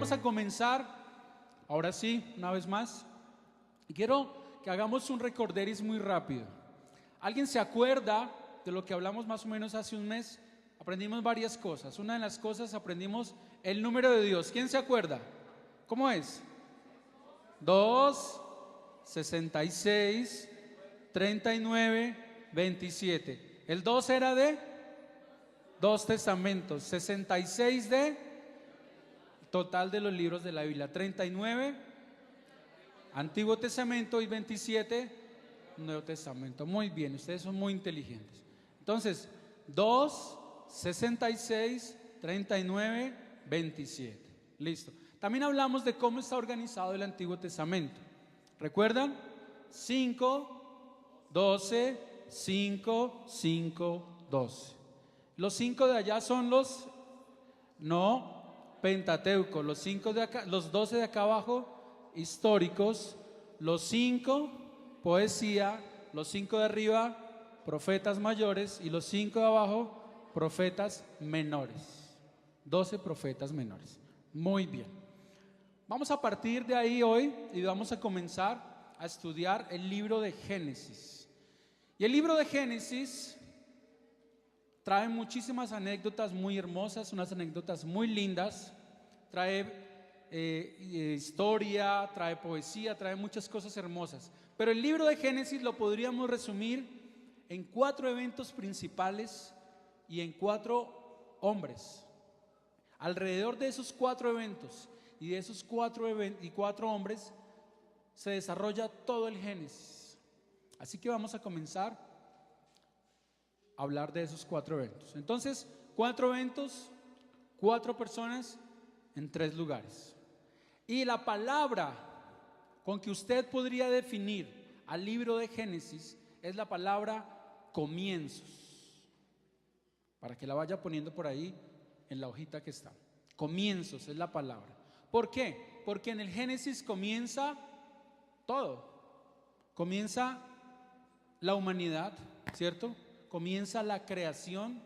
vamos a comenzar, ahora sí, una vez más. Y quiero que hagamos un recorderis muy rápido. ¿Alguien se acuerda de lo que hablamos más o menos hace un mes? Aprendimos varias cosas. Una de las cosas aprendimos el número de Dios. ¿Quién se acuerda? ¿Cómo es? 2, 66, 39, 27. El 2 era de 2 testamentos, 66 de total de los libros de la Biblia, 39 Antiguo Testamento y 27 Nuevo Testamento. Muy bien, ustedes son muy inteligentes. Entonces, 2, 66, 39, 27. Listo. También hablamos de cómo está organizado el Antiguo Testamento. ¿Recuerdan? 5, 12, 5, 5, 12. Los 5 de allá son los Pentateuco. Los 5 de acá, los 12 de acá abajo, históricos. Los 5, poesía. Los 5 de arriba, profetas mayores. Y los 5 de abajo, profetas menores. 12 profetas menores. Muy bien. Vamos a partir de ahí hoy y vamos a comenzar a estudiar el libro de Génesis. Y el libro de Génesis trae muchísimas anécdotas muy hermosas, unas anécdotas muy lindas. Trae historia, trae poesía, trae muchas cosas hermosas. Pero el libro de Génesis lo podríamos resumir en 4 eventos principales y en 4 hombres. Alrededor de esos 4 eventos y de esos 4 hombres se desarrolla todo el Génesis. Así que vamos a comenzar a hablar de esos 4 eventos. Entonces, 4 eventos, 4 personas en 3 lugares. Y la palabra con que usted podría definir al libro de Génesis es la palabra comienzos. Para que la vaya poniendo por ahí en la hojita que está. Comienzos es la palabra. ¿Por qué? Porque en el Génesis comienza todo. Comienza la humanidad, ¿cierto? Comienza la creación.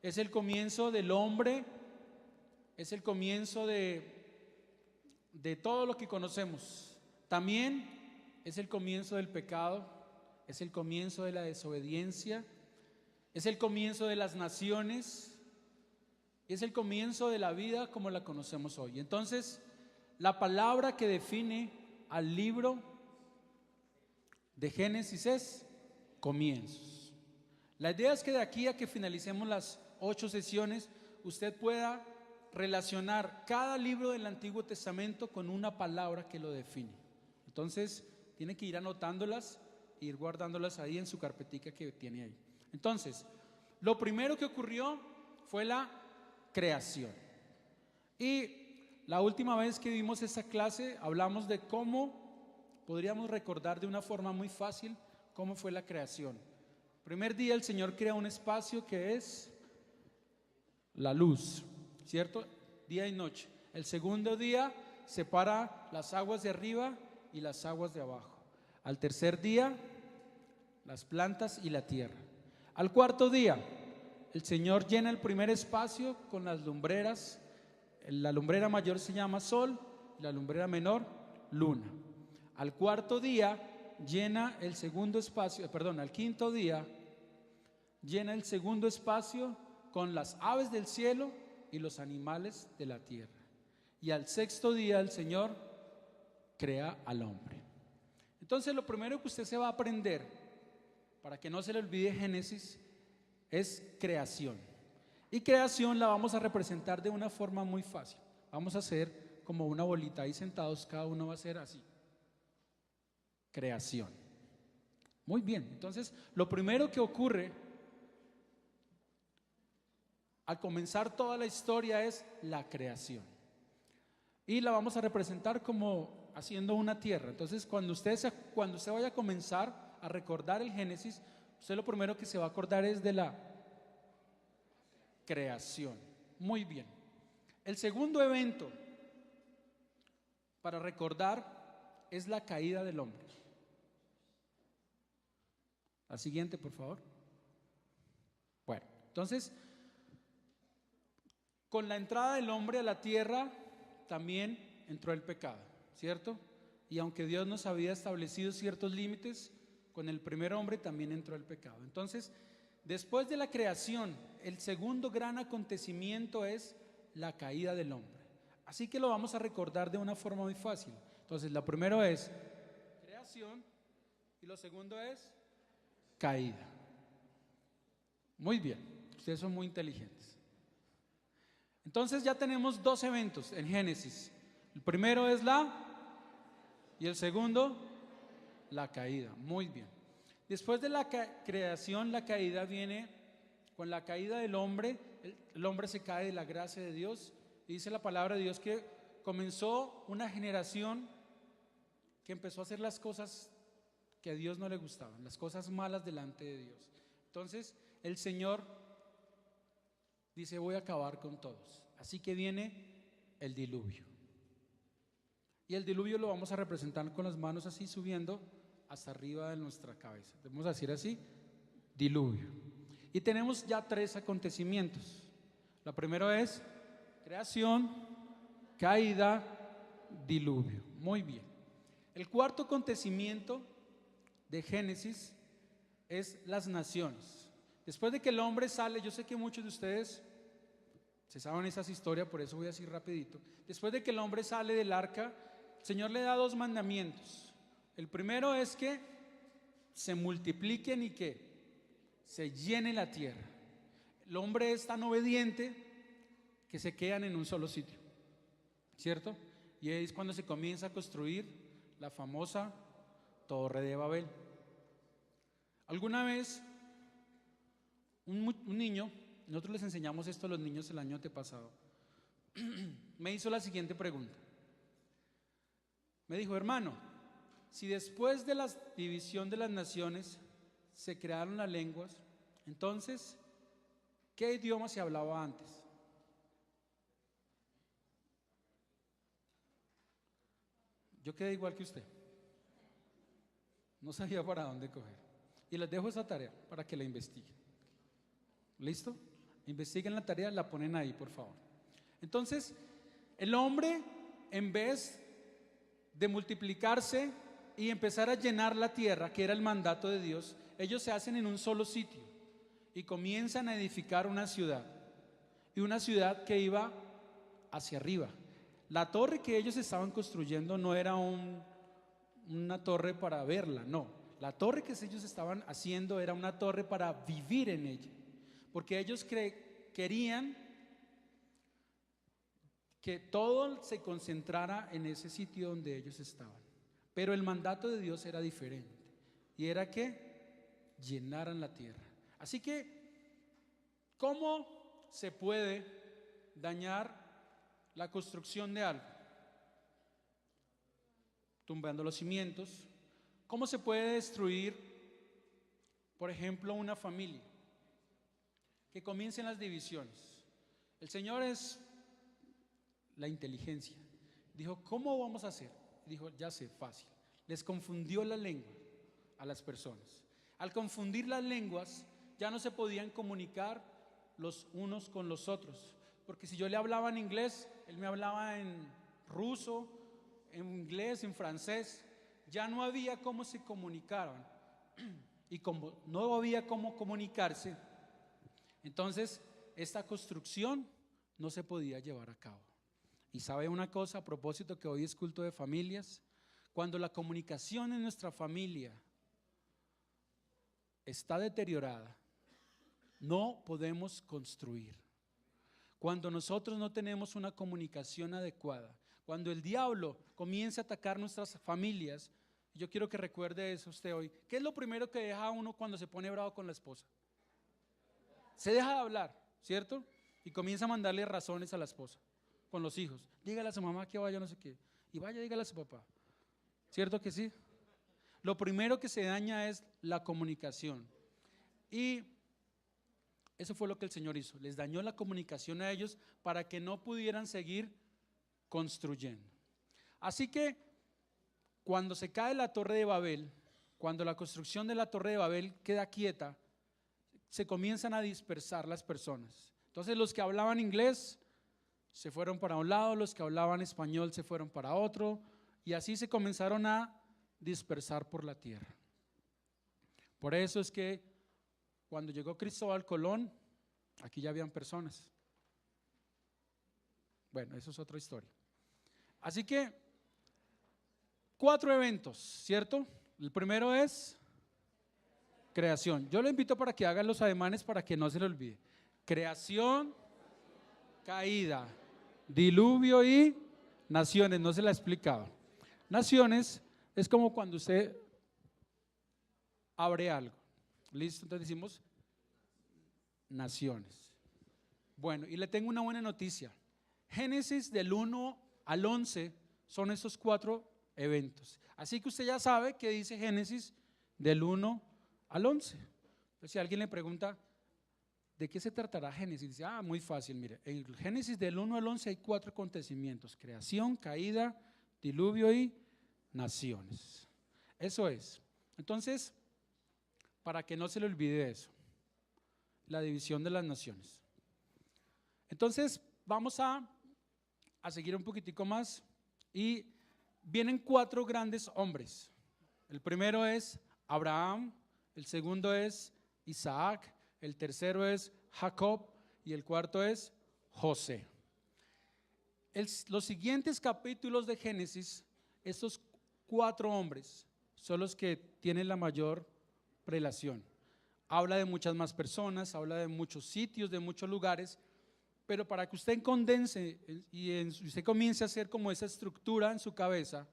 Es el comienzo del hombre. Es el comienzo de todo lo que conocemos. También es el comienzo del pecado. Es el comienzo de la desobediencia. Es el comienzo de las naciones. Es el comienzo de la vida como la conocemos hoy. Entonces, la palabra que define al libro de Génesis es comienzos. La idea es que de aquí a que finalicemos las 8 sesiones, usted pueda relacionar cada libro del Antiguo Testamento con una palabra que lo define. Entonces, tiene que ir anotándolas e ir guardándolas ahí en su carpetica que tiene ahí. Entonces, lo primero que ocurrió fue la creación. Y la última vez que vimos esta clase hablamos de cómo podríamos recordar de una forma muy fácil cómo fue la creación. Primer día el Señor crea un espacio que es la luz, ¿cierto? Día y noche. El segundo día separa las aguas de arriba y las aguas de abajo. Al tercer día, las plantas y la tierra. Al cuarto día, el Señor llena el primer espacio con las lumbreras. La lumbrera mayor se llama sol, la lumbrera menor, luna. Al cuarto día llena el segundo espacio, al quinto día llena el segundo espacio con las aves del cielo y los animales de la tierra. Y al sexto día el Señor crea al hombre. Entonces, lo primero que usted se va a aprender, para que no se le olvide Génesis, es creación. Y creación la vamos a representar de una forma muy fácil. Vamos a hacer como una bolita ahí sentados, cada uno va a hacer así. Creación. Muy bien, entonces lo primero que ocurre al comenzar toda la historia es la creación. Y la vamos a representar como haciendo una tierra. Entonces, cuando usted vaya a comenzar a recordar el Génesis, usted lo primero que se va a acordar es de la creación. Muy bien. El segundo evento para recordar es la caída del hombre. La siguiente, por favor. Bueno, entonces, con la entrada del hombre a la tierra, también entró el pecado, ¿cierto? Y aunque Dios nos había establecido ciertos límites, con el primer hombre también entró el pecado. Entonces, después de la creación, el segundo gran acontecimiento es la caída del hombre. Así que lo vamos a recordar de una forma muy fácil. Entonces, lo primero es creación y lo segundo es caída. Muy bien, ustedes son muy inteligentes. Entonces ya tenemos dos eventos en Génesis. El primero es y el segundo, la caída. Muy bien. Después de la creación, la caída viene con la caída del hombre. El hombre se cae de la gracia de Dios. Y dice la palabra de Dios que comenzó una generación que empezó a hacer las cosas que a Dios no le gustaban, las cosas malas delante de Dios. Entonces el Señor dice: voy a acabar con todos. Así que viene el diluvio. Y el diluvio lo vamos a representar con las manos así subiendo hasta arriba de nuestra cabeza. Vamos a decir así: diluvio. Y tenemos ya tres acontecimientos. Lo primero es creación, caída, diluvio. Muy bien. El cuarto acontecimiento de Génesis es las naciones. Después de que el hombre sale, yo sé que muchos de ustedes se saben esas historias, por eso voy así rapidito. Después de que el hombre sale del arca, el Señor le da dos mandamientos. El primero es que se multipliquen y que se llene la tierra. El hombre es tan obediente que se quedan en un solo sitio, ¿cierto? Y es cuando se comienza a construir la famosa Torre de Babel. Alguna vez un niño, nosotros les enseñamos esto a los niños el año antepasado, me hizo la siguiente pregunta. Me dijo: hermano, si después de la división de las naciones se crearon las lenguas, entonces, ¿qué idioma se hablaba antes? Yo quedé igual que usted. No sabía para dónde coger. Y les dejo esa tarea para que la investiguen. ¿Listo? Investiguen la tarea, la ponen ahí, por favor. Entonces, el hombre, en vez de multiplicarse y empezar a llenar la tierra, que era el mandato de Dios, ellos se hacen en un solo sitio y comienzan a edificar una ciudad. Y una ciudad que iba hacia arriba. La torre que ellos estaban construyendo no era una torre para verla, no. La torre que ellos estaban haciendo era una torre para vivir en ella. Porque ellos querían que todo se concentrara en ese sitio donde ellos estaban. Pero el mandato de Dios era diferente. Y era que llenaran la tierra. Así que, ¿cómo se puede dañar la construcción de algo? Tumbando los cimientos. ¿Cómo se puede destruir, por ejemplo, una familia? Que comiencen las divisiones. El Señor es la inteligencia. Dijo: ¿cómo vamos a hacer? Dijo: ya sé, fácil. Les confundió la lengua a las personas. Al confundir las lenguas, ya no se podían comunicar los unos con los otros. Porque si yo le hablaba en inglés, él me hablaba en ruso, en inglés, en francés. Ya no había cómo se comunicaban. Y como no había cómo comunicarse, entonces esta construcción no se podía llevar a cabo. Y sabe una cosa, a propósito que hoy es culto de familias, cuando la comunicación en nuestra familia está deteriorada, no podemos construir. Cuando nosotros no tenemos una comunicación adecuada, cuando el diablo comienza a atacar nuestras familias, yo quiero que recuerde eso usted hoy. ¿Qué es lo primero que deja uno cuando se pone bravo con la esposa? Se deja de hablar, ¿cierto? Y comienza a mandarle razones a la esposa, con los hijos. Dígale a su mamá que vaya no sé qué. Y vaya, dígale a su papá. ¿Cierto que sí? Lo primero que se daña es la comunicación. Y eso fue lo que el Señor hizo. Les dañó la comunicación a ellos para que no pudieran seguir construyendo. Así que cuando se cae la Torre de Babel, cuando la construcción de la Torre de Babel queda quieta, se comienzan a dispersar las personas. Entonces los que hablaban inglés se fueron para un lado, los que hablaban español se fueron para otro, y así se comenzaron a dispersar por la tierra. Por eso es que cuando llegó Cristóbal Colón, aquí ya habían personas. Bueno, eso es otra historia. Así que 4 eventos, ¿cierto? El primero es creación. Yo lo invito para que hagan los ademanes para que no se le olvide. Creación, caída, diluvio y naciones. No se la he explicado. Naciones es como cuando usted abre algo. ¿Listo? Entonces decimos naciones. Bueno, y le tengo una buena noticia. Génesis del 1 al 11 son esos 4 eventos. Así que usted ya sabe que dice Génesis del 1 al 11. Entonces, si alguien le pregunta, ¿de qué se tratará Génesis? Dice, muy fácil, mire, en Génesis del 1 al 11 hay 4 acontecimientos: creación, caída, diluvio y naciones. Eso es. Entonces, para que no se le olvide eso, la división de las naciones. Entonces, vamos a seguir un poquitico más y vienen 4 grandes hombres. El primero es Abraham, el segundo es Isaac, el tercero es Jacob y el cuarto es José. Los siguientes capítulos de Génesis, estos 4 hombres son los que tienen la mayor prelación. Habla de muchas más personas, habla de muchos sitios, de muchos lugares, pero para que usted condense y usted comience a hacer como esa estructura en su cabeza,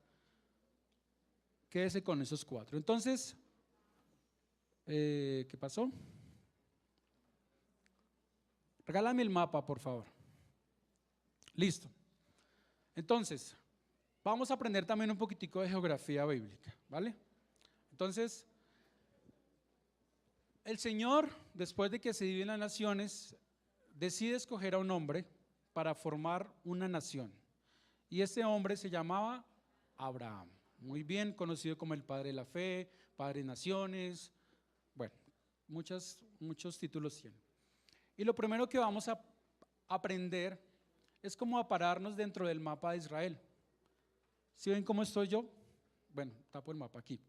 quédese con esos 4. Entonces, ¿qué pasó? Regálame el mapa, por favor. Listo. Entonces, vamos a aprender también un poquitico de geografía bíblica, ¿vale? Entonces, el Señor, después de que se dividen las naciones, decide escoger a un hombre para formar una nación. Y este hombre se llamaba Abraham, muy bien conocido como el padre de la fe, padre de naciones, bueno, muchos títulos tiene. Y lo primero que vamos a aprender es cómo pararnos dentro del mapa de Israel. ¿Sí ven cómo estoy yo? Bueno, tapo el mapa aquí.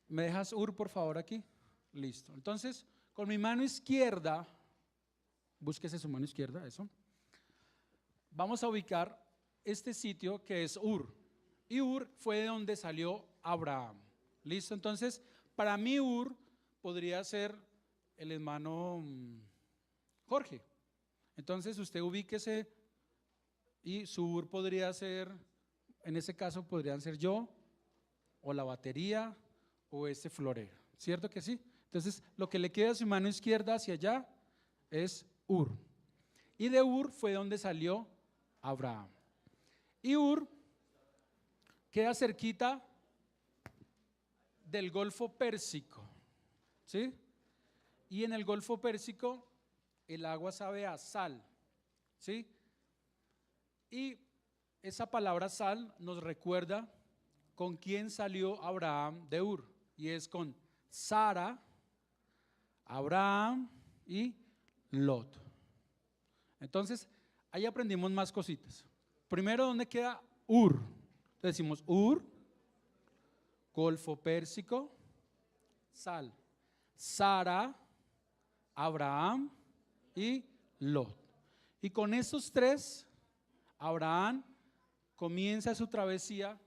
¿Me dejas por favor aquí? Listo. Entonces, con mi mano izquierda, búsquese su mano izquierda, eso. Vamos a ubicar este sitio que es Ur. Y Ur fue de donde salió Abraham. ¿Listo? Entonces, para mí Ur podría ser el hermano Jorge. Entonces, usted ubíquese y su Ur podría ser, en ese caso podrían ser yo, o la batería, o este florero. ¿Cierto que sí? Entonces, lo que le queda a su mano izquierda hacia allá es Ur. Y de Ur fue donde salió Abraham. Y Ur queda cerquita del Golfo Pérsico, ¿sí? Y en el Golfo Pérsico el agua sabe a sal, ¿sí? Y esa palabra sal nos recuerda con quién salió Abraham de Ur, y es con Sara, Abraham y Lot. Entonces, ahí aprendimos más cositas. Primero, ¿dónde queda Ur? Entonces decimos Ur, Golfo Pérsico, sal, Sara, Abraham y Lot. Y con esos 3, Abraham comienza su travesía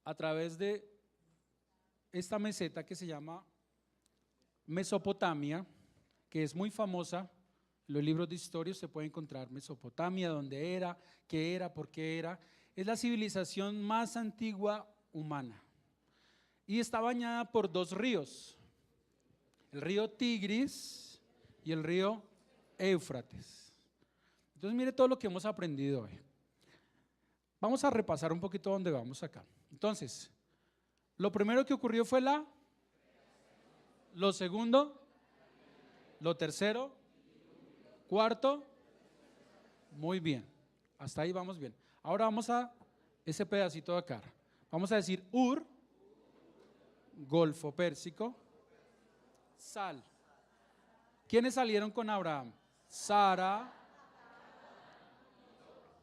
a través de esta meseta que se llama Mesopotamia, que es muy famosa. En los libros de historia se puede encontrar Mesopotamia, dónde era, qué era, por qué era. Es la civilización más antigua humana y está bañada por 2 ríos, el río Tigris y el río Éufrates. Entonces mire todo lo que hemos aprendido hoy. Vamos a repasar un poquito dónde vamos acá. Entonces, lo primero que ocurrió fue lo segundo, lo tercero, cuarto, muy bien, hasta ahí vamos bien. Ahora vamos a ese pedacito de acá. Vamos a decir Ur, Golfo Pérsico, sal. ¿Quiénes salieron con Abraham? Sara.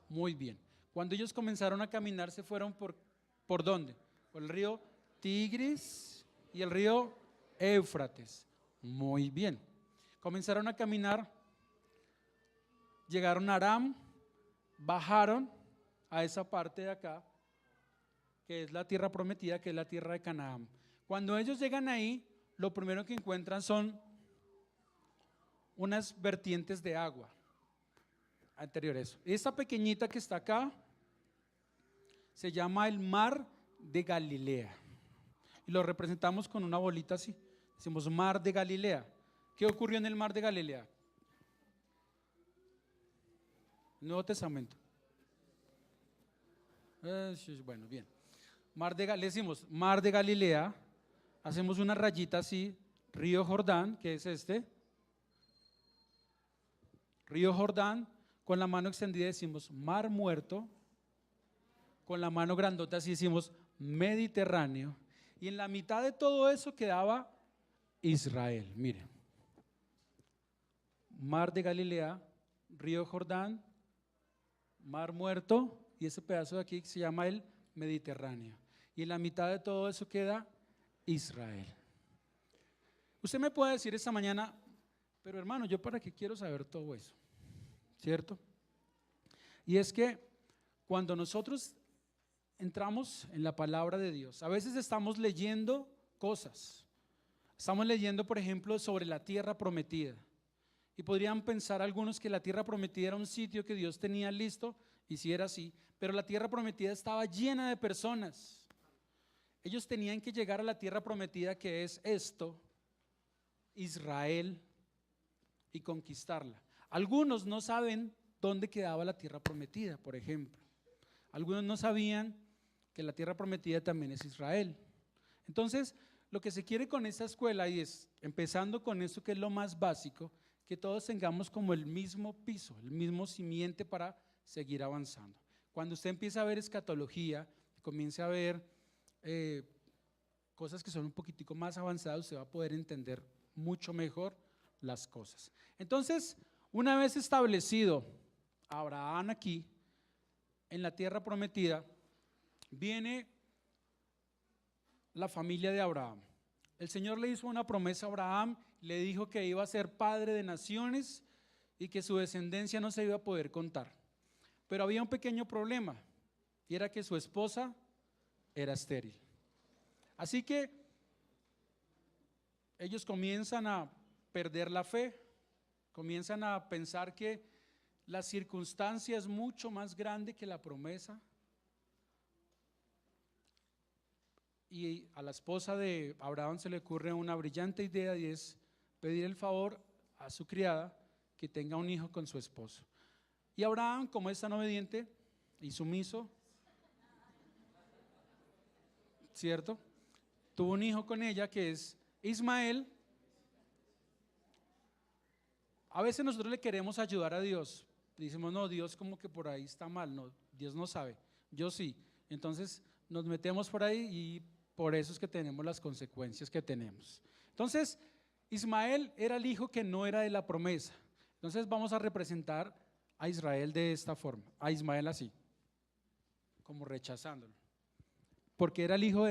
Muy bien. Cuando ellos comenzaron a caminar, se fueron ¿por dónde? Por el río Tigris y el río Éufrates. Muy bien. Comenzaron a caminar, llegaron a Aram, bajaron a esa parte de acá, que es la tierra prometida, que es la tierra de Canaán. Cuando ellos llegan ahí, lo primero que encuentran son unas vertientes de agua anteriores. Esta pequeñita que está acá se llama el mar de Galilea y lo representamos con una bolita así, decimos mar de Galilea. ¿Qué ocurrió en el mar de Galilea? Nuevo Testamento. Bueno, bien. Le decimos mar de Galilea, hacemos una rayita así, río Jordán, que es este, río Jordán, con la mano extendida decimos mar muerto, con la mano grandota así decimos Mediterráneo, y en la mitad de todo eso quedaba Israel. Miren, mar de Galilea, río Jordán, mar muerto, y ese pedazo de aquí se llama el Mediterráneo, y en la mitad de todo eso queda Israel. Usted me puede decir esta mañana, pero hermano, ¿yo para qué quiero saber todo eso? ¿Cierto? Y es que cuando nosotros entramos en la palabra de Dios, a veces estamos leyendo cosas. Estamos leyendo, por ejemplo, sobre la tierra prometida. Y podrían pensar algunos que la tierra prometida era un sitio que Dios tenía listo, y si era así, pero la tierra prometida estaba llena de personas. Ellos tenían que llegar a la tierra prometida, que es esto, Israel, y conquistarla. Algunos no saben dónde quedaba la tierra prometida, por ejemplo. Algunos no sabían que la tierra prometida también es Israel. Entonces, lo que se quiere con esta escuela, y es, empezando con esto que es lo más básico, que todos tengamos como el mismo piso, el mismo simiente para seguir avanzando. Cuando usted empieza a ver escatología, comience a ver cosas que son un poquitico más avanzadas, usted va a poder entender mucho mejor las cosas. Entonces, una vez establecido Abraham aquí, en la tierra prometida, viene la familia de Abraham. El Señor le hizo una promesa a Abraham, le dijo que iba a ser padre de naciones y que su descendencia no se iba a poder contar. Pero había un pequeño problema, y era que su esposa era estéril. Así que ellos comienzan a perder la fe, comienzan a pensar que la circunstancia es mucho más grande que la promesa. Y a la esposa de Abraham se le ocurre una brillante idea, y es pedir el favor a su criada que tenga un hijo con su esposo. Y Abraham, como es tan obediente y sumiso, ¿cierto?, tuvo un hijo con ella que es Ismael. A veces nosotros le queremos ayudar a Dios, decimos no, Dios como que por ahí está mal, no, Dios no sabe, yo sí. Entonces nos metemos por ahí y por eso es que tenemos las consecuencias que tenemos. Entonces Ismael era el hijo que no era de la promesa. Entonces vamos a representar a Israel de esta forma, a Ismael así, como rechazándolo, porque era el hijo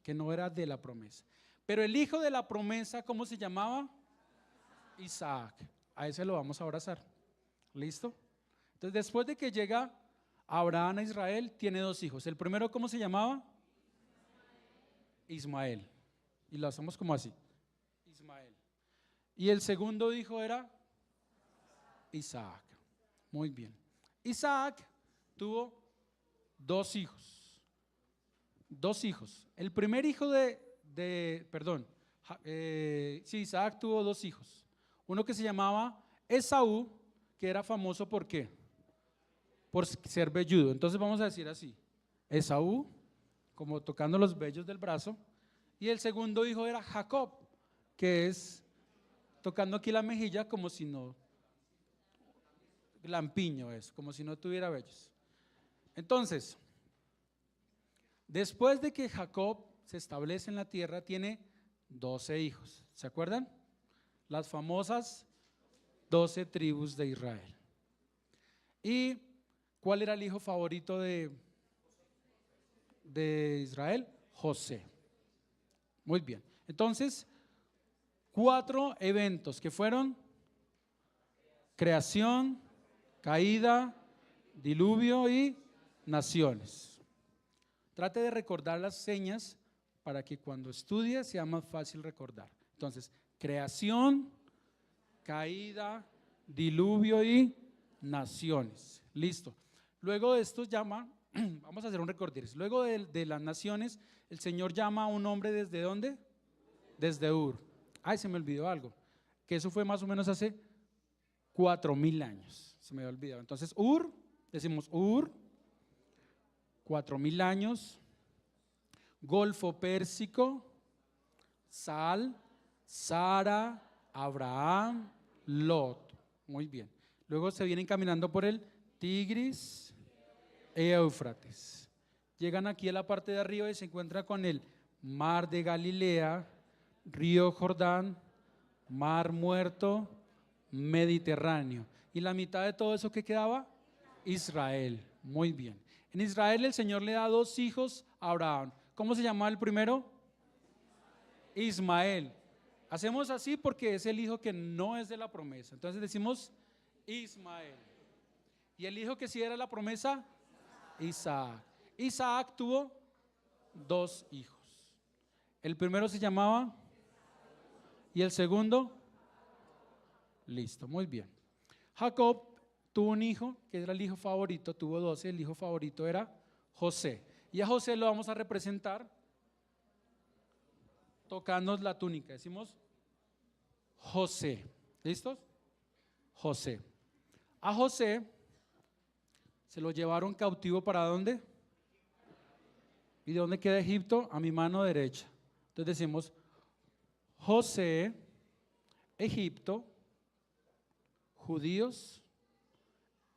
que no era de la promesa. Pero el hijo de la promesa, ¿cómo se llamaba? Isaac. A ese lo vamos a abrazar. ¿Listo? Entonces, después de que llega Abraham a Israel, tiene dos hijos. El primero, ¿cómo se llamaba? Ismael. Y lo hacemos como así, Ismael. Y el segundo hijo era Isaac. Muy bien. Isaac tuvo dos hijos. Dos hijos. El primer hijo Isaac tuvo dos hijos. Uno que se llamaba Esaú, que era famoso ¿por qué? Por ser velludo. Entonces vamos a decir así, Esaú, como tocando los vellos del brazo. Y el segundo hijo era Jacob, que es tocando aquí la mejilla como si no, lampiño es, como si no tuviera vellos. Entonces, después de que Jacob se establece en la tierra, tiene 12 hijos. ¿Se acuerdan? Las famosas 12 tribus de Israel. ¿Y cuál era el hijo favorito de Israel? José. Muy bien. Entonces, 4 eventos que fueron creación, caída, diluvio y naciones. Trate de recordar las señas para que cuando estudie sea más fácil recordar. Entonces, creación, caída, diluvio y naciones. Listo. Luego de esto llama, vamos a hacer un recorderis. Luego de las naciones, el Señor llama a un hombre ¿desde dónde? Desde Ur. Ay, se me olvidó algo. Que eso fue más o menos hace 4000 años. Se me había olvidado. Entonces, Ur, decimos Ur, 4000 años. Golfo Pérsico, Sal, Sara, Abraham, Lot. Muy bien. Luego se vienen caminando por el Tigris e Éufrates. Llegan aquí a la parte de arriba y se encuentran con el Mar de Galilea, Río Jordán, Mar Muerto, Mediterráneo. ¿Y la mitad de todo eso que quedaba? Israel. Muy bien. En Israel el Señor le da 2 hijos a Abraham. ¿Cómo se llamaba el primero? Ismael. Hacemos así porque es el hijo que no es de la promesa. Entonces decimos Ismael. ¿Y el hijo que sí era la promesa? Isaac. Isaac tuvo 2 hijos. El primero se llamaba y el segundo. Listo, muy bien. Jacob tuvo un hijo que era el hijo favorito, tuvo 12, el hijo favorito era José. Y a José lo vamos a representar tocando la túnica. Decimos José. ¿Listos? José. A José se lo llevaron cautivo ¿para dónde? ¿Y de dónde queda Egipto? A mi mano derecha. Entonces decimos José, Egipto, judíos,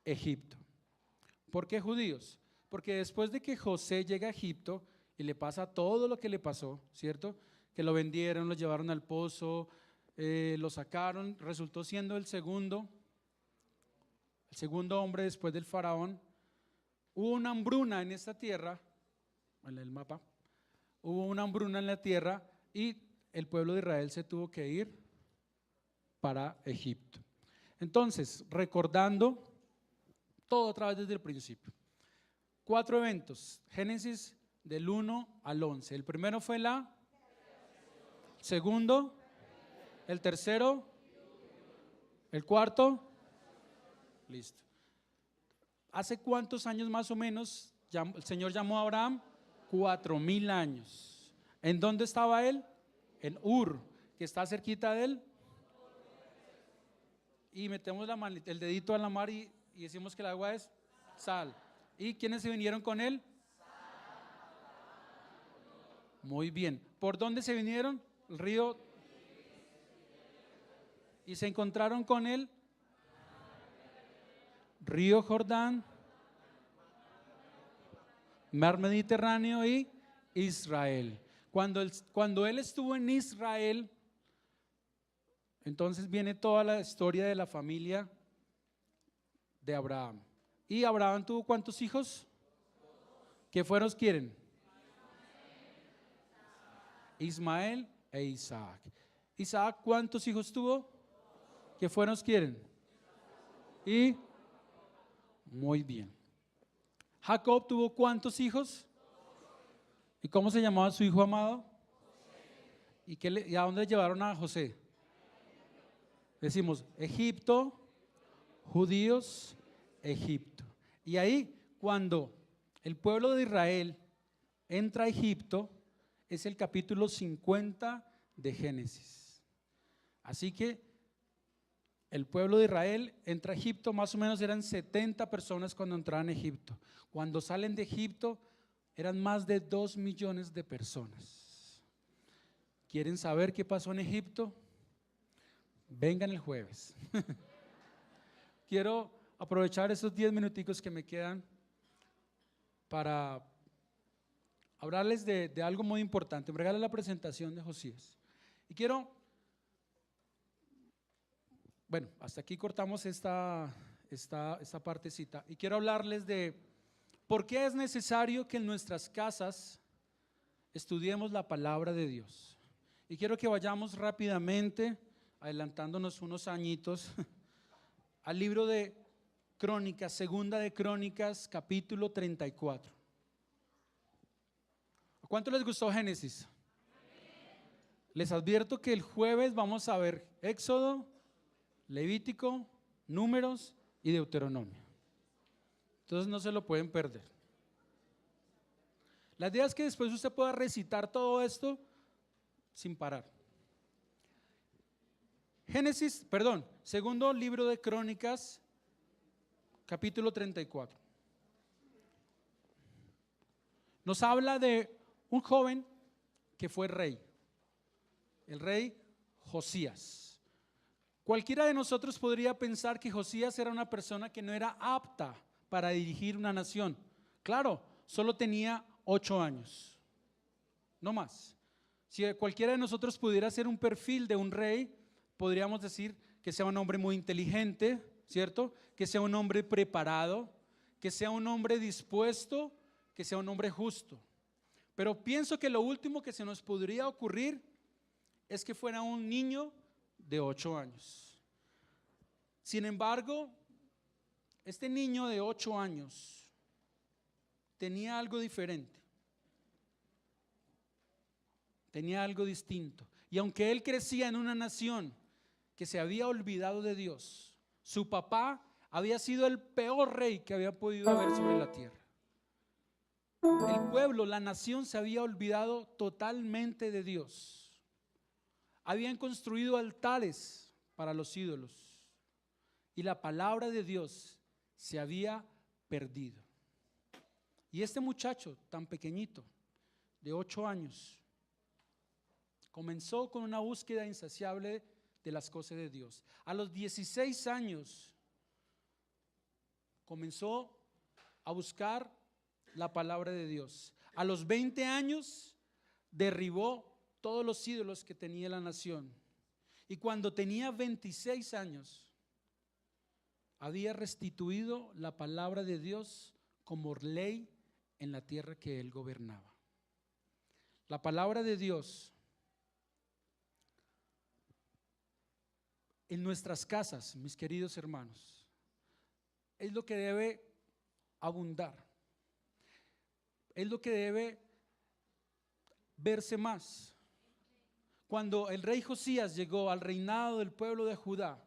Egipto. ¿Por qué judíos? Porque después de que José llega a Egipto y le pasa todo lo que le pasó, ¿cierto? Que lo vendieron, lo llevaron al pozo, lo sacaron, resultó siendo el segundo hombre después del faraón. Hubo una hambruna en esta tierra, en el mapa, hubo una hambruna en la tierra y el pueblo de Israel se tuvo que ir para Egipto. Entonces, recordando todo otra vez desde el principio. 4 eventos, Génesis del 1 al 11. El primero fue el segundo, el tercero, el cuarto. Listo. ¿Hace cuántos años más o menos el Señor llamó a Abraham? 4000 años. ¿En dónde estaba él? En Ur, que está cerquita de él. Y metemos el dedito a la mar y decimos que el agua es sal. ¿Y quiénes se vinieron con él? Muy bien. ¿Por dónde se vinieron? El río. Y se encontraron con él. Río Jordán, Mar Mediterráneo y Israel. Cuando él estuvo en Israel, entonces viene toda la historia de la familia de Abraham. ¿Y Abraham tuvo cuántos hijos? ¿Qué fueron quieren? Ismael e Isaac. Isaac, ¿cuántos hijos tuvo? ¿Qué fueron quieren? Y muy bien. Jacob tuvo ¿cuántos hijos? ¿Y cómo se llamaba su hijo amado? ¿Y a dónde llevaron a José? Decimos Egipto, judíos, Egipto. Y ahí cuando el pueblo de Israel entra a Egipto es el capítulo 50 de Génesis. Así que el pueblo de Israel entra a Egipto, más o menos eran 70 personas cuando entraban a Egipto. Cuando salen de Egipto eran más de 2 millones de personas. ¿Quieren saber qué pasó en Egipto? Vengan el jueves. Quiero aprovechar esos 10 minuticos que me quedan para hablarles de algo muy importante. Me regala la presentación de Josías. Y quiero Bueno, hasta aquí cortamos esta partecita y quiero hablarles de por qué es necesario que en nuestras casas estudiemos la palabra de Dios. Y quiero que vayamos rápidamente, adelantándonos unos añitos, al libro de Crónicas, segunda de Crónicas, capítulo 34. ¿A cuánto les gustó Génesis? Les advierto que el jueves vamos a ver Éxodo, Levítico, Números y Deuteronomio. Entonces no se lo pueden perder. La idea es que después usted pueda recitar todo esto sin parar. Segundo libro de Crónicas, capítulo 34. Nos habla de un joven que fue rey, el rey Josías. Cualquiera de nosotros podría pensar que Josías era una persona que no era apta para dirigir una nación. Claro, solo tenía 8 años, no más. Si cualquiera de nosotros pudiera hacer un perfil de un rey, podríamos decir que sea un hombre muy inteligente, ¿cierto? Que sea un hombre preparado, que sea un hombre dispuesto, que sea un hombre justo. Pero pienso que lo último que se nos podría ocurrir es que fuera un niño de 8 años. Sin embargo, este niño de 8 años tenía algo diferente, tenía algo distinto. Y aunque él crecía en una nación que se había olvidado de Dios, su papá había sido el peor rey que había podido haber sobre la tierra. El pueblo, la nación se había olvidado totalmente de Dios. Habían construido altares para los ídolos y la palabra de Dios se había perdido. Y este muchacho tan pequeñito, de 8 años, comenzó con una búsqueda insaciable de las cosas de Dios. A los 16 años comenzó a buscar la palabra de Dios. A los 20 años derribó todos los ídolos que tenía la nación. Y cuando tenía 26 años, había restituido la palabra de Dios como ley en la tierra que él gobernaba. La palabra de Dios en nuestras casas, mis queridos hermanos, es lo que debe abundar, es lo que debe verse más. Cuando el rey Josías llegó al reinado del pueblo de Judá,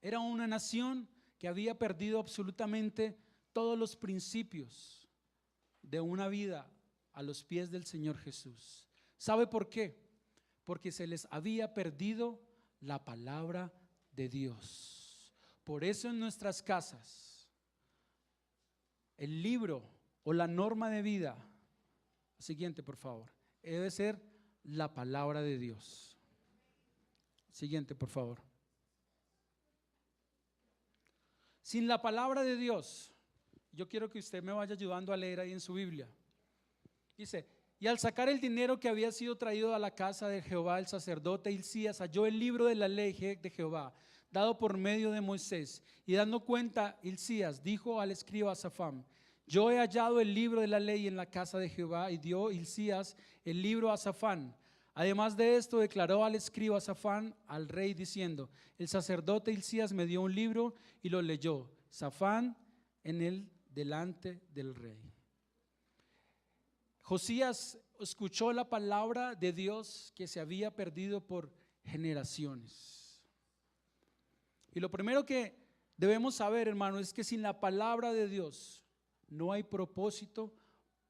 era una nación que había perdido absolutamente todos los principios de una vida a los pies del Señor Jesús. ¿Sabe por qué? Porque se les había perdido la palabra de Dios. Por eso en nuestras casas, el libro o la norma de vida, siguiente por favor, debe ser la palabra de Dios. Siguiente por favor. Sin la palabra de Dios, yo quiero que usted me vaya ayudando a leer ahí en su Biblia. Dice: y al sacar el dinero que había sido traído a la casa de Jehová, el sacerdote Hilcías halló el libro de la ley de Jehová, dado por medio de Moisés. Y dando cuenta, Hilcías dijo al escriba Safán: yo he hallado el libro de la ley en la casa de Jehová. Y dio Hilcías el libro a Safán. Además de esto, declaró al escriba Safán al rey diciendo: el sacerdote Hilcías me dio un libro, y lo leyó Safán en él delante del rey. Josías escuchó la palabra de Dios que se había perdido por generaciones. Y lo primero que debemos saber, hermano, es que sin la palabra de Dios no hay propósito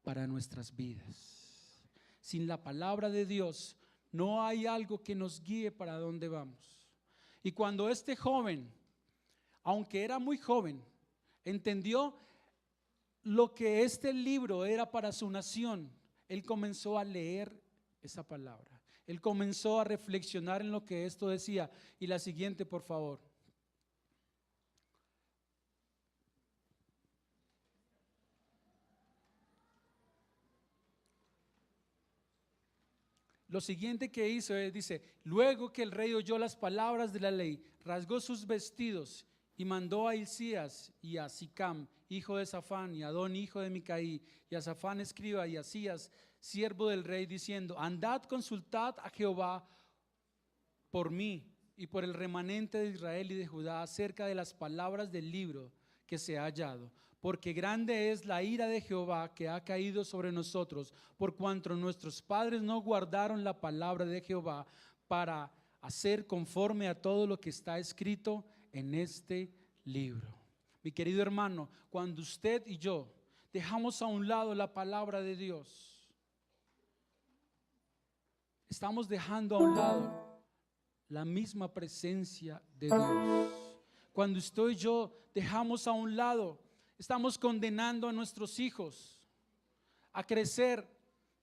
para nuestras vidas. Sin la palabra de Dios no hay algo que nos guíe para dónde vamos. Y cuando este joven, aunque era muy joven, entendió lo que este libro era para su nación, él comenzó a leer esa palabra. Él comenzó a reflexionar en lo que esto decía. Y la siguiente, por favor. lo siguiente que hizo dice: luego que el rey oyó las palabras de la ley, rasgó sus vestidos y mandó a Hilcías y a Sicam, hijo de Safán, y a Adón, hijo de Micaí, y a Safán, escriba, y a Asías, siervo del rey, diciendo: andad, consultad a Jehová por mí y por el remanente de Israel y de Judá acerca de las palabras del libro que se ha hallado, porque grande es la ira de Jehová que ha caído sobre nosotros, por cuanto nuestros padres no guardaron la palabra de Jehová para hacer conforme a todo lo que está escrito en este libro. Mi querido hermano, cuando usted y yo dejamos a un lado la palabra de Dios, estamos dejando a un lado la misma presencia de Dios. Cuando usted y yo dejamos a un lado, estamos condenando a nuestros hijos a crecer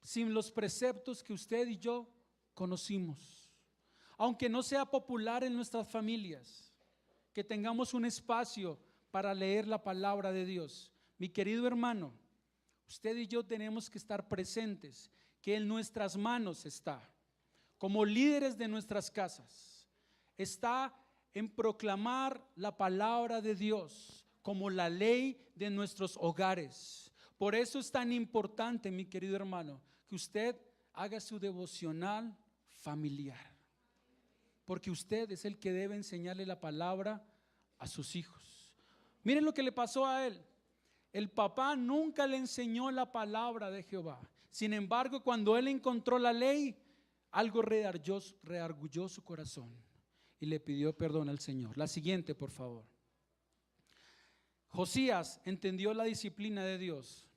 sin los preceptos que usted y yo conocimos. Aunque no sea popular en nuestras familias, que tengamos un espacio para leer la palabra de Dios. Mi querido hermano, usted y yo tenemos que estar presentes, que en nuestras manos está, como líderes de nuestras casas, está en proclamar la palabra de Dios como la ley de nuestros hogares. Por eso es tan importante, mi querido hermano, que usted haga su devocional familiar, porque usted es el que debe enseñarle la palabra a sus hijos. Miren lo que le pasó a él. El papá nunca le enseñó la palabra de Jehová. Sin embargo, cuando él encontró la ley, algo reargulló su corazón y le pidió perdón al Señor. La siguiente, por favor. Josías entendió la disciplina de Dios.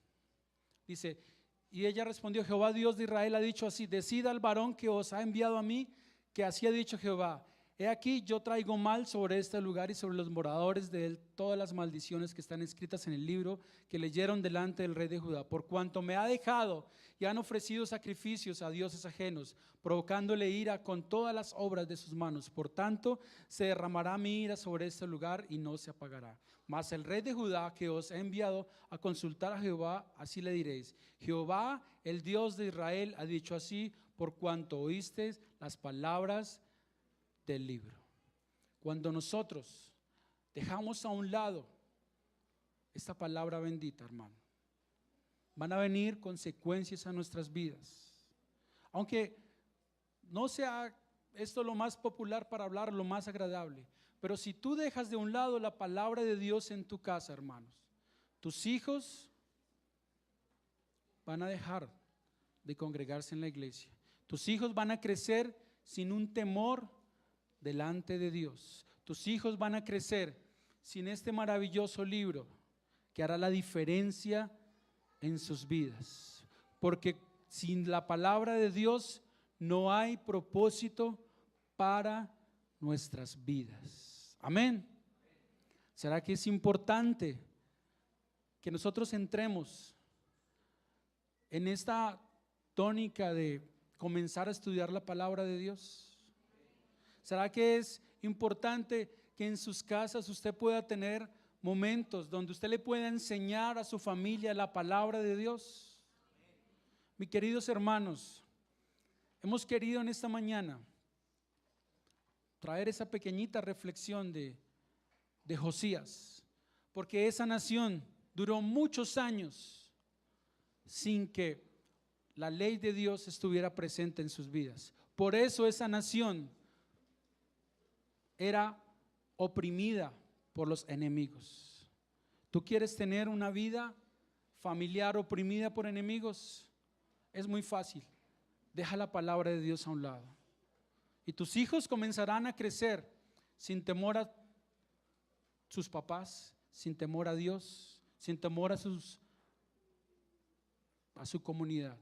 Dice: y ella respondió: Jehová Dios de Israel ha dicho así: decida al varón que os ha enviado a mí, que así ha dicho Jehová: he aquí, yo traigo mal sobre este lugar y sobre los moradores de él todas las maldiciones que están escritas en el libro que leyeron delante del rey de Judá, por cuanto me ha dejado y han ofrecido sacrificios a dioses ajenos, provocándole ira con todas las obras de sus manos. Por tanto, se derramará mi ira sobre este lugar y no se apagará. Mas el rey de Judá, que os ha enviado a consultar a Jehová, así le diréis: Jehová, el Dios de Israel, ha dicho así, por cuanto oísteis las palabras del libro. Cuando nosotros dejamos a un lado esta palabra bendita, hermano, van a venir consecuencias a nuestras vidas. Aunque no sea esto lo más popular para hablar, lo más agradable, pero si tú dejas de un lado la palabra de Dios en tu casa, hermanos, tus hijos van a dejar de congregarse en la iglesia. Tus hijos van a crecer sin un temor delante de Dios. Tus hijos van a crecer sin este maravilloso libro que hará la diferencia en sus vidas, porque sin la palabra de Dios no hay propósito para nuestras vidas. Amén. ¿Será que es importante que nosotros entremos en esta tónica de comenzar a estudiar la palabra de Dios? ¿Será que es importante que en sus casas usted pueda tener momentos donde usted le pueda enseñar a su familia la palabra de Dios? Mis queridos hermanos, hemos querido en esta mañana traer esa pequeñita reflexión de Josías, porque esa nación duró muchos años sin que la ley de Dios estuviera presente en sus vidas. Por eso esa nación era oprimida por los enemigos. ¿Tú quieres tener una vida familiar oprimida por enemigos? Es muy fácil. Deja la palabra de Dios a un lado y tus hijos comenzarán a crecer sin temor a sus papás, sin temor a Dios, sin temor a su comunidad,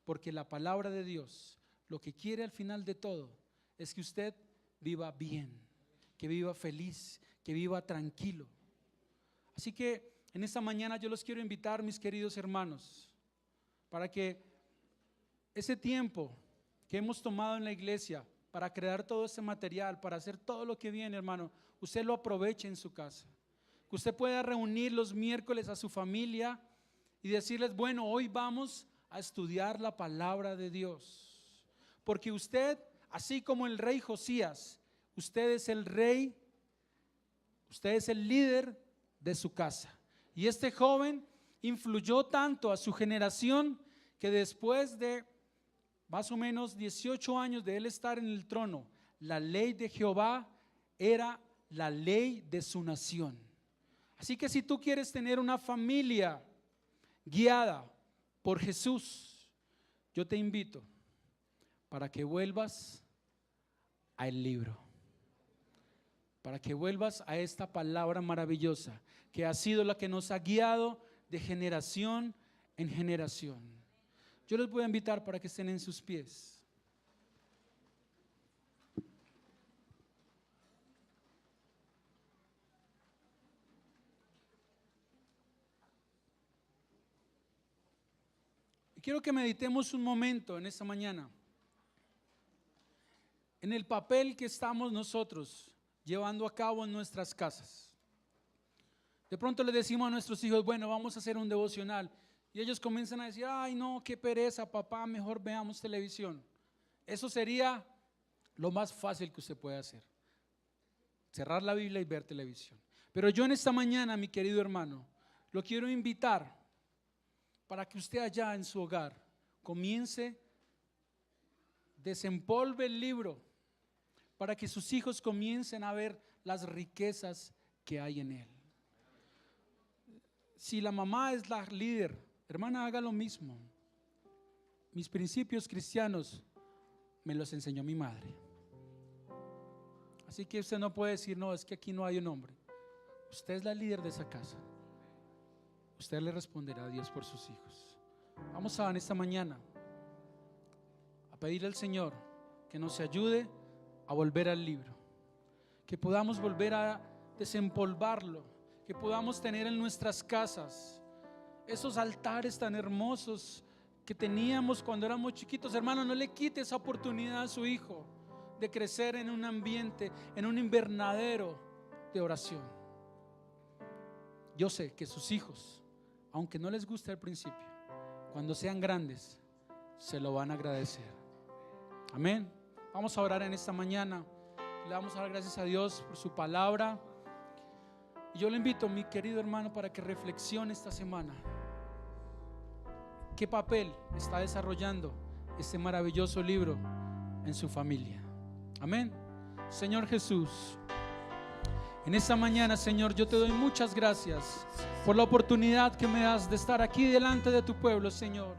porque la palabra de Dios lo que quiere al final de todo es que usted viva bien, que viva feliz, que viva tranquilo. Así que en esta mañana yo los quiero invitar, mis queridos hermanos, para que ese tiempo que hemos tomado en la iglesia para crear todo ese material, para hacer todo lo que viene, hermano, usted lo aproveche en su casa. Que usted pueda reunir los miércoles a su familia y decirles: bueno, hoy vamos a estudiar la palabra de Dios. porque usted, así como el rey Josías, usted es el rey, usted es el líder de su casa. Y este joven influyó tanto a su generación que después de más o menos 18 años de él estar en el trono, la ley de Jehová era la ley de su nación. Así que si tú quieres tener una familia guiada por Jesús, yo te invito para que vuelvas al libro, para que vuelvas a esta palabra maravillosa que ha sido la que nos ha guiado de generación en generación. Yo les voy a invitar para que estén en sus pies. Y quiero que meditemos un momento en esta mañana en el papel que estamos nosotros llevando a cabo en nuestras casas. De pronto le decimos a nuestros hijos, bueno, vamos a hacer un devocional. Y ellos comienzan a decir, ay no, qué pereza papá, mejor veamos televisión. Eso sería lo más fácil que usted puede hacer. Cerrar la Biblia y ver televisión. Pero yo en esta mañana, mi querido hermano, lo quiero invitar para que usted allá en su hogar comience, desempolve el libro, para que sus hijos comiencen a ver las riquezas que hay en él. Si la mamá es la líder, hermana, haga lo mismo. Mis principios cristianos me los enseñó mi madre. Así que usted no puede decir, no, es que aquí no hay un hombre. Usted es la líder de esa casa. Usted le responderá a Dios por sus hijos. Vamos a en esta mañana a pedirle al Señor que nos ayude a volver al libro, que podamos volver a desempolvarlo, que podamos tener en nuestras casas esos altares tan hermosos que teníamos cuando éramos chiquitos. Hermano, no le quite esa oportunidad a su hijo de crecer en un ambiente, en un invernadero de oración. Yo sé que sus hijos, aunque no les guste al principio, cuando sean grandes, se lo van a agradecer. Amén. Vamos a orar en esta mañana. Le vamos a dar gracias a Dios por su palabra. Y yo le invito, mi querido hermano, para que reflexione esta semana. ¿Qué papel está desarrollando este maravilloso libro en su familia? Amén. Señor Jesús, en esta mañana, Señor, yo te doy muchas gracias por la oportunidad que me das de estar aquí delante de tu pueblo, Señor.